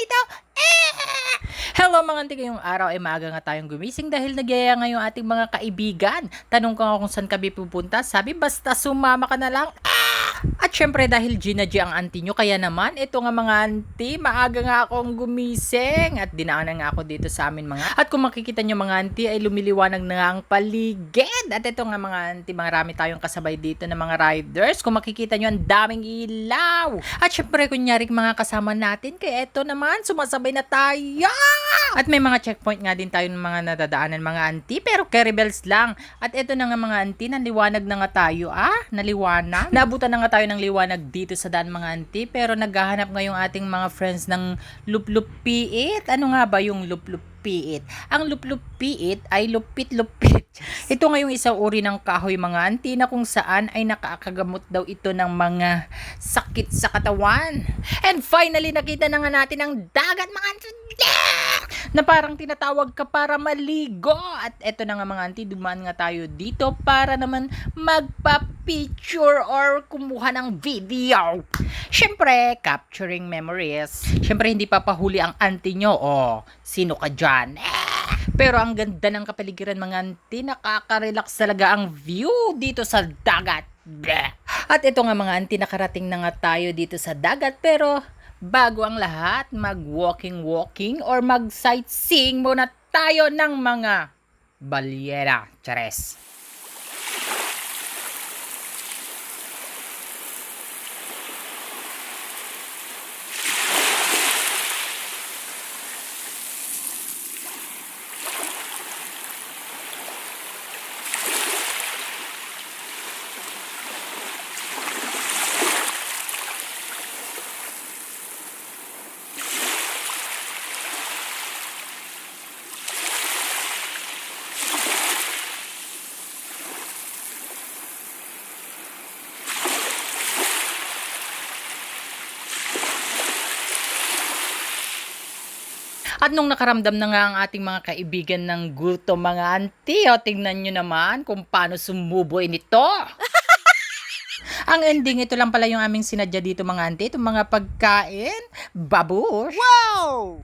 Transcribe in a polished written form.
dito. Hello mga auntie, ngayong araw ay maaga nga tayong gumising dahil nagyaya nga yung ating mga kaibigan. Tanong ko nga kung saan kami pupunta. Sabi basta sumama ka na lang. At syempre dahil Gina G ang auntie nyo, kaya naman ito nga mga auntie, maaga nga akong gumising at dinaanan nga ako dito sa amin mga. At kung makikita nyo mga auntie ay lumiliwanag na nga ang paligid. At ito nga mga auntie, marami tayong kasabay dito na mga riders. Kung makikita nyo ang daming ilaw. At syempre kunyari mga kasama natin, kaya ito naman sumasabay na tayo. At may mga checkpoint nga din tayo ng mga nadadaanan mga auntie, pero carry bells lang. At ito na nga mga auntie, naliwanag na nga tayo. Naliwanag. Naabutan na nga tayo ng liwanag dito sa daan mga auntie, pero naghahanap nga yung ating mga friends ng Luplup Piit. Ano nga ba yung Luplup Piit? Ang Luplup Piit ay lupit-lupit. Ito nga yung isang uri ng kahoy mga auntie na kung saan ay nakakagamot daw ito ng mga sakit sa katawan. And finally, nakita na nga natin ang dagat mga auntie na parang tinatawag ka para maligo. At eto na nga mga auntie, dumaan nga tayo dito para naman magpa-picture or kumuha ng video. Syempre, capturing memories. Syempre, hindi papahuli ang auntie nyo. Sino ka dyan? Pero ang ganda ng kapaligiran mga auntie, nakaka-relax talaga ang view dito sa dagat. At ito nga mga auntie, nakarating na nga tayo dito sa dagat, pero bago ang lahat, mag-walking or mag-sightseeing muna tayo ng mga balyera. Chares! At nung nakaramdam na nga ang ating mga kaibigan ng gutom mga auntie, tingnan nyo naman kung paano sumuboy nito. Ang ending, ito lang pala yung aming sinadya dito mga auntie, itong mga pagkain, babush. Wow!